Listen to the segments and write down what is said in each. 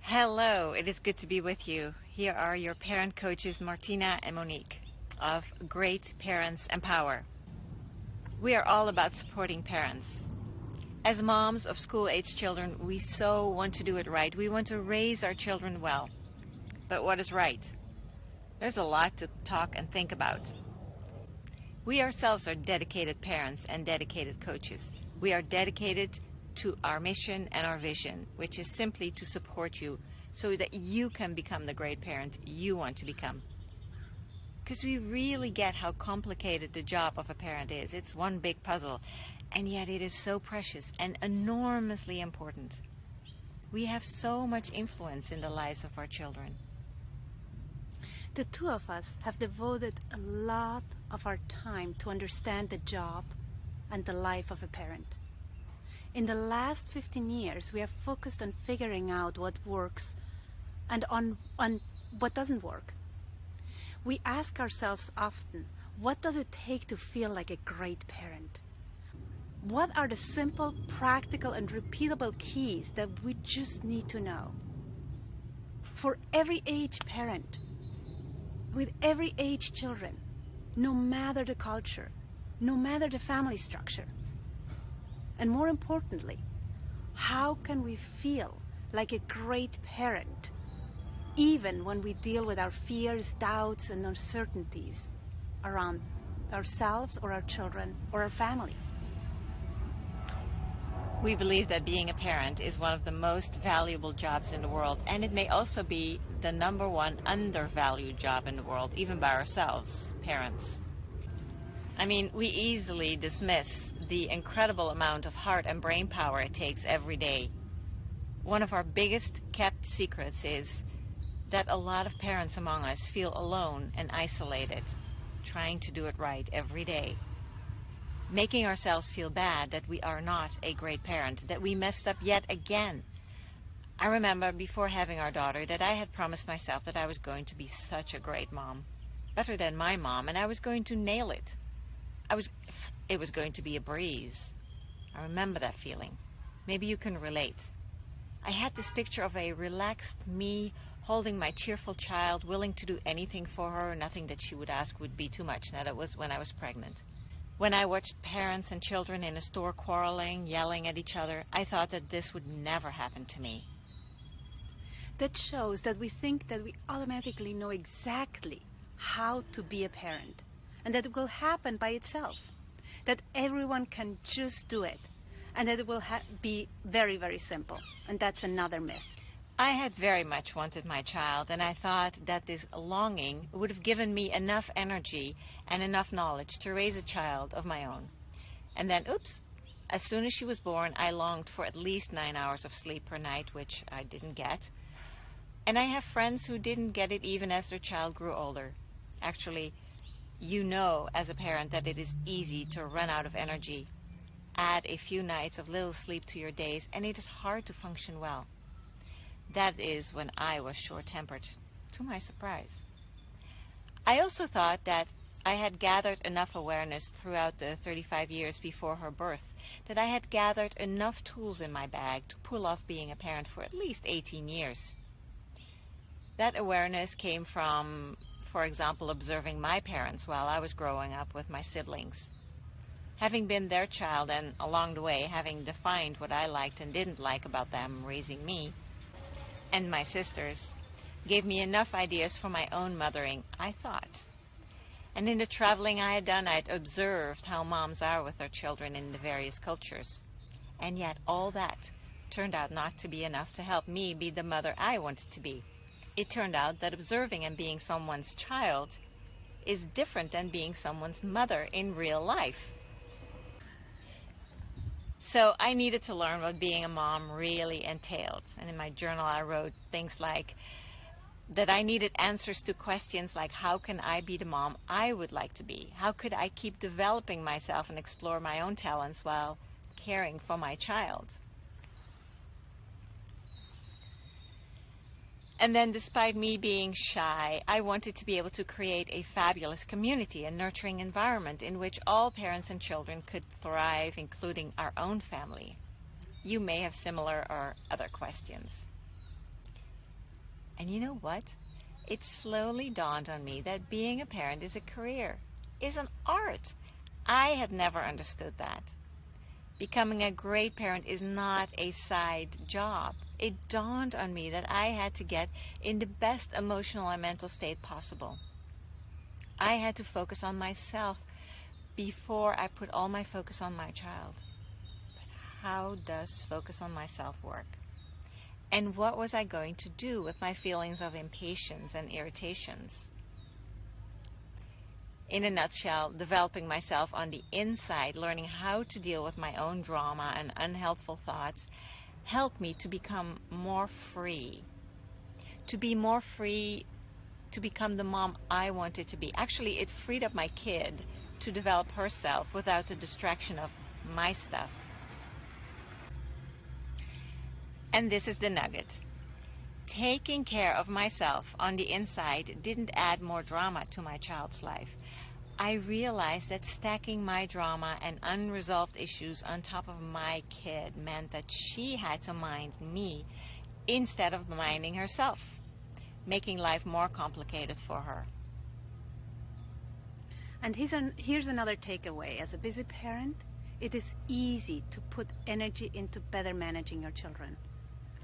Hello, it is good to be with you. Here are your parent coaches Martina and Monique of Great Parents Empower. We are all about supporting parents. As moms of school-age children, we so want to do it right. We want to raise our children well. But what is right? There's a lot to talk and think about. We ourselves are dedicated parents and dedicated coaches. We are dedicated to our mission and our vision, which is simply to support you so that you can become the great parent you want to become. Because we really get how complicated the job of a parent is. It's one big puzzle, and yet it is so precious and enormously important. We have so much influence in the lives of our children. The two of us have devoted a lot of our time to understand the job and the life of a parent. In the last 15 years, we have focused on figuring out what works and on what doesn't work. We ask ourselves often, what does it take to feel like a great parent? What are the simple, practical, and repeatable keys that we just need to know? For every age parent, with every age children, no matter the culture, no matter the family structure. And more importantly, how can we feel like a great parent even when we deal with our fears, doubts, and uncertainties around ourselves or our children or our family? We believe that being a parent is one of the most valuable jobs in the world, and it may also be the number one undervalued job in the world, even by ourselves, parents. I mean, we easily dismiss the incredible amount of heart and brain power it takes every day. One of our biggest kept secrets is that a lot of parents among us feel alone and isolated, trying to do it right every day, making ourselves feel bad that we are not a great parent, that we messed up yet again. I remember before having our daughter that I had promised myself that I was going to be such a great mom, better than my mom, and I was going to nail it. It was going to be a breeze. I remember that feeling. Maybe you can relate. I had this picture of a relaxed me holding my cheerful child, willing to do anything for her. Nothing that she would ask would be too much. Now, that was when I was pregnant. When I watched parents and children in a store quarreling, yelling at each other, I thought that this would never happen to me. That shows that we think that we automatically know exactly how to be a parent, and that it will happen by itself, that everyone can just do it, and that it will be very, very simple. And that's another myth. I had very much wanted my child, and I thought that this longing would have given me enough energy and enough knowledge to raise a child of my own. And then, oops, as soon as she was born, I longed for at least 9 hours of sleep per night, which I didn't get. And I have friends who didn't get it even as their child grew older. Actually, you know as a parent that it is easy to run out of energy. Add a few nights of little sleep to your days, and it is hard to function well. That is when I was short-tempered, to my surprise. I also thought that I had gathered enough awareness throughout the 35 years before her birth, that I had gathered enough tools in my bag to pull off being a parent for at least 18 years. That awareness came from, for example, observing my parents while I was growing up with my siblings. Having been their child and along the way having defined what I liked and didn't like about them raising me and my sisters gave me enough ideas for my own mothering, I thought. And in the traveling I had done, I had observed how moms are with their children in the various cultures. And yet all that turned out not to be enough to help me be the mother I wanted to be. It turned out that observing and being someone's child is different than being someone's mother in real life. So I needed to learn what being a mom really entailed. And in my journal I wrote things like that I needed answers to questions like, how can I be the mom I would like to be? How could I keep developing myself and explore my own talents while caring for my child? And then despite me being shy, I wanted to be able to create a fabulous community, a nurturing environment in which all parents and children could thrive, including our own family. You may have similar or other questions. And you know what? It slowly dawned on me that being a parent is a career, is an art. I had never understood that. Becoming a great parent is not a side job. It dawned on me that I had to get in the best emotional and mental state possible. I had to focus on myself before I put all my focus on my child. But how does focus on myself work? And what was I going to do with my feelings of impatience and irritations? In a nutshell, developing myself on the inside, learning how to deal with my own drama and unhelpful thoughts, helped me to become more free. To be more free to become the mom I wanted to be. Actually, it freed up my kid to develop herself without the distraction of my stuff. And this is the nugget. Taking care of myself on the inside didn't add more drama to my child's life. I realized that stacking my drama and unresolved issues on top of my kid meant that she had to mind me instead of minding herself, making life more complicated for her. And here's another takeaway. As a busy parent, it is easy to put energy into better managing your children,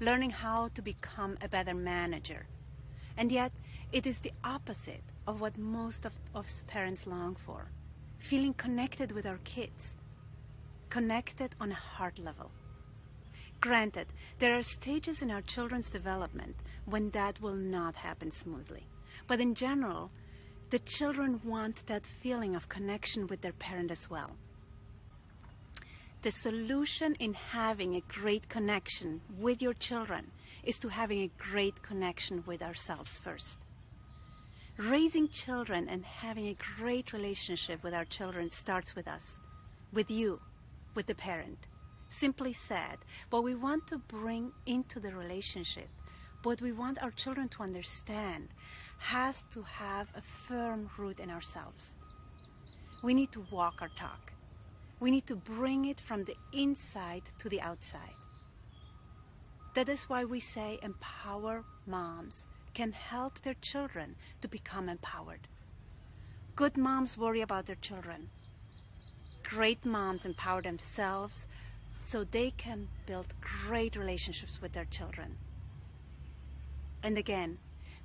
learning how to become a better manager. And yet, it is the opposite of what most of us parents long for. Feeling connected with our kids, connected on a heart level. Granted, there are stages in our children's development when that will not happen smoothly. But in general, the children want that feeling of connection with their parent as well. The solution in having a great connection with your children is to having a great connection with ourselves first. Raising children and having a great relationship with our children starts with us, with you, with the parent. Simply said, what we want to bring into the relationship, what we want our children to understand, has to have a firm root in ourselves. We need to walk our talk. We need to bring it from the inside to the outside. That is why we say empower moms can help their children to become empowered. Good moms worry about their children. Great moms empower themselves so they can build great relationships with their children. And again,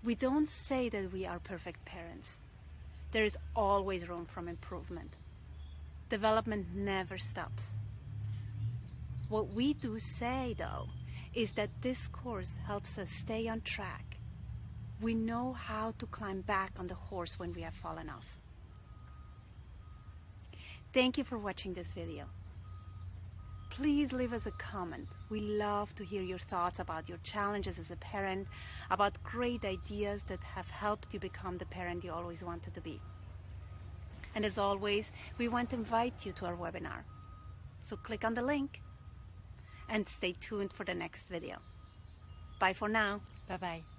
we don't say that we are perfect parents. There is always room for improvement. Development never stops. What we do say, though, is that this course helps us stay on track. We know how to climb back on the horse when we have fallen off. Thank you for watching this video. Please leave us a comment. We love to hear your thoughts about your challenges as a parent, about great ideas that have helped you become the parent you always wanted to be. And as always, we want to invite you to our webinar. So click on the link and stay tuned for the next video. Bye for now. Bye-bye.